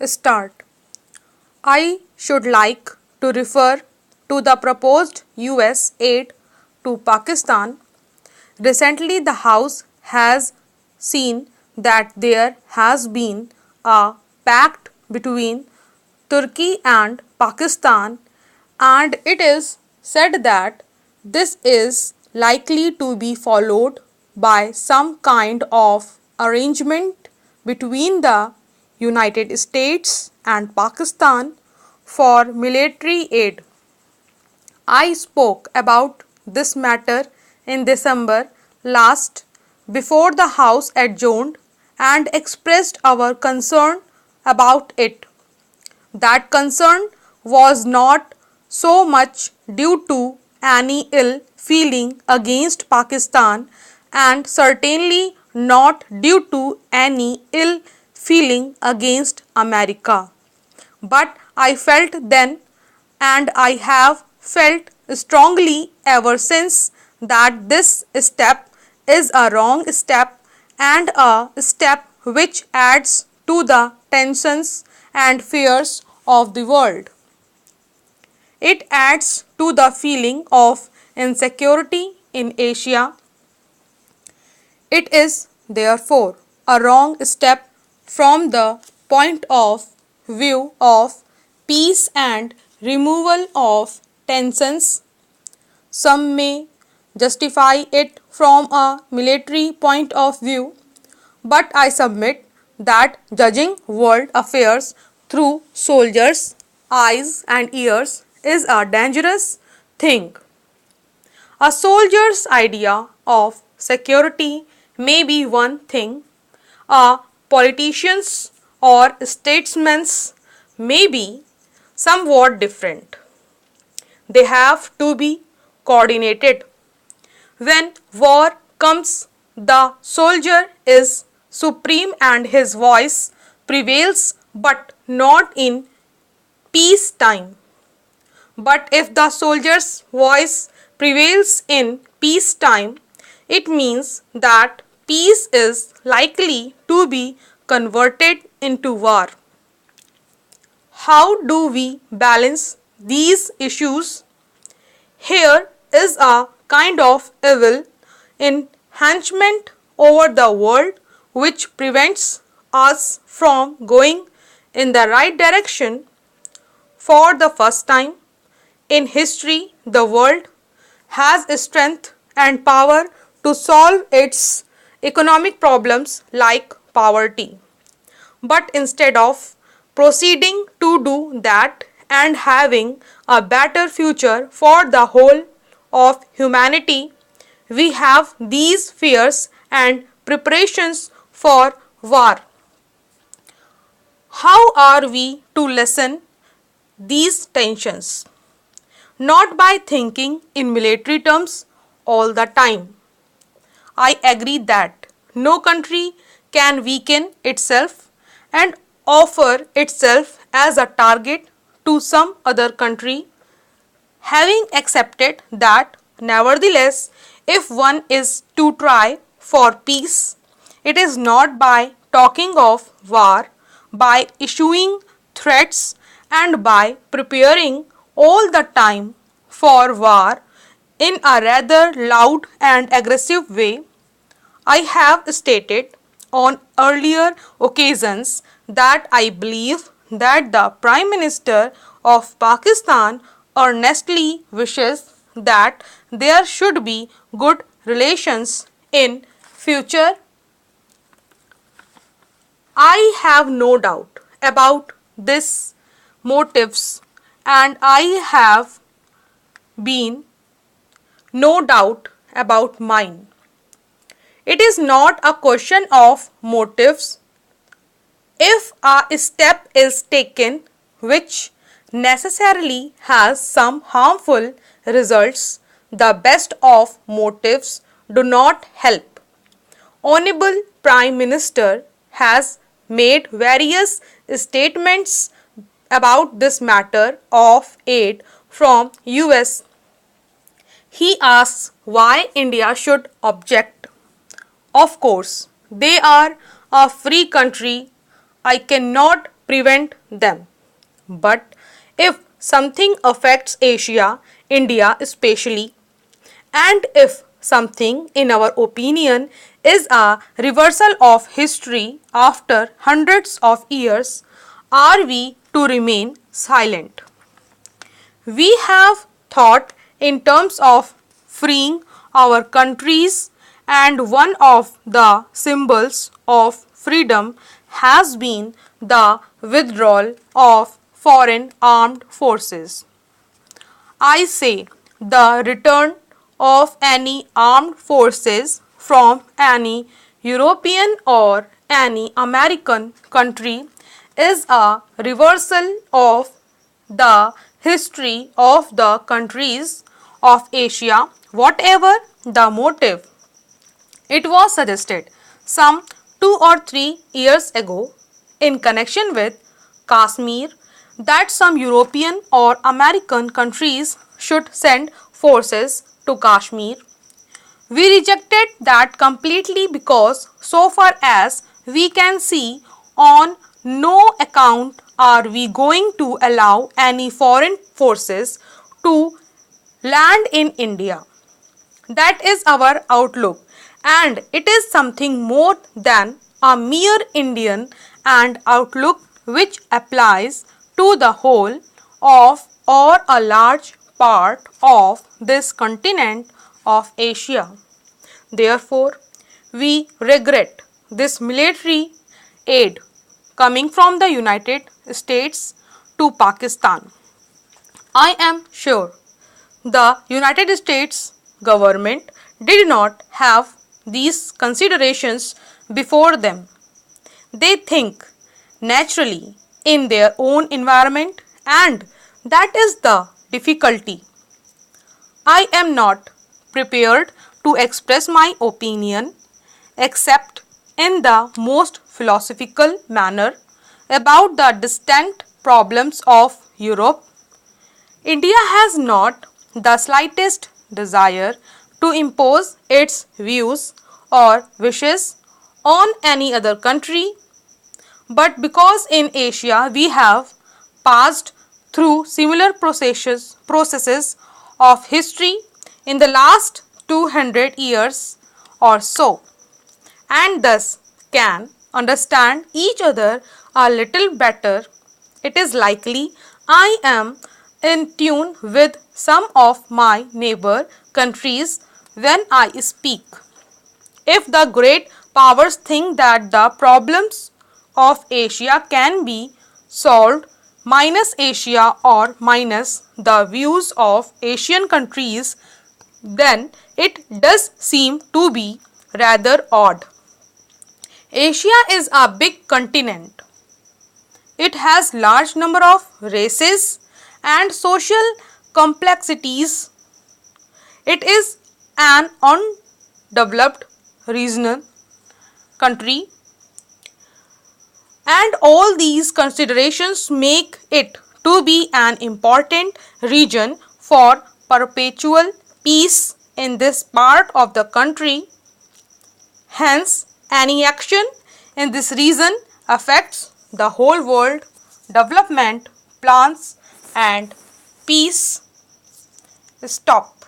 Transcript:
Start. I should like to refer to the proposed US aid to Pakistan. Recently, the House has seen that there has been a pact between Turkey and Pakistan, and it is said that this is likely to be followed by some kind of arrangement between the United States and Pakistan for military aid. I spoke about this matter in December last before the House adjourned and expressed our concern about it. That concern was not so much due to any ill feeling against Pakistan and certainly not due to any ill feeling against America. But I felt then, and I have felt strongly ever since, that this step is a wrong step and a step which adds to the tensions and fears of the world. It adds to the feeling of insecurity in Asia. It is therefore a wrong step from the point of view of peace and removal of tensions. Some may justify it from a military point of view, but I submit that judging world affairs through soldiers' eyes and ears is a dangerous thing. A soldier's idea of security may be one thing, a politician's or statesman's may be somewhat different. They have to be coordinated. When war comes, the soldier is supreme and his voice prevails, but not in peacetime. But if the soldier's voice prevails in peacetime, it means that peace is likely to be converted into war. How do we balance these issues? Here is a kind of evil enhancement over the world which prevents us from going in the right direction. For the first time in history, the world has strength and power to solve its economic problems like poverty. But instead of proceeding to do that and having a better future for the whole of humanity, we have these fears and preparations for war. How are we to lessen these tensions? Not by thinking in military terms all the time. I agree that no country can weaken itself and offer itself as a target to some other country. Having accepted that, nevertheless, if one is to try for peace, it is not by talking of war, by issuing threats and by preparing all the time for war in a rather loud and aggressive way. I have stated on earlier occasions that I believe that the Prime Minister of Pakistan earnestly wishes that there should be good relations in future. I have no doubt about this motives, and I have been no doubt about mine. It is not a question of motives. If a step is taken which necessarily has some harmful results, the best of motives do not help. Honorable Prime Minister has made various statements about this matter of aid from US. He asks why India should object. Of course, they are a free country. I cannot prevent them. But if something affects Asia, India especially, and if something, in our opinion, is a reversal of history after hundreds of years, are we to remain silent? We have thought in terms of freeing our countries, and one of the symbols of freedom has been the withdrawal of foreign armed forces. I say the return of any armed forces from any European or any American country is a reversal of the history of the countries of Asia, whatever the motive. It was suggested some 2 or 3 years ago in connection with Kashmir that some European or American countries should send forces to Kashmir. We rejected that completely because, so far as we can see, on no account are we going to allow any foreign forces to land in India. That is our outlook, and it is something more than a mere Indian and outlook which applies to the whole of or a large part of this continent of Asia. Therefore, we regret this military aid coming from the United States to Pakistan. I am sure the United States government did not have these considerations before them. They think naturally in their own environment, and that is the difficulty. I am not prepared to express my opinion except in the most philosophical manner about the distant problems of Europe. India has not the slightest desire to impose its views or wishes on any other country, but because in Asia we have passed through similar processes of history in the last 200 years or so, and thus can understand each other a little better, it is likely I am in tune with some of my neighbor countries when I speak. If the great powers think that the problems of Asia can be solved minus Asia or minus the views of Asian countries, then it does seem to be rather odd. Asia is a big continent. It has large number of races and social complexities. It is an undeveloped regional country, and all these considerations make it to be an important region for perpetual peace in this part of the country. Hence, any action in this region affects the whole world development plans and peace. Stop.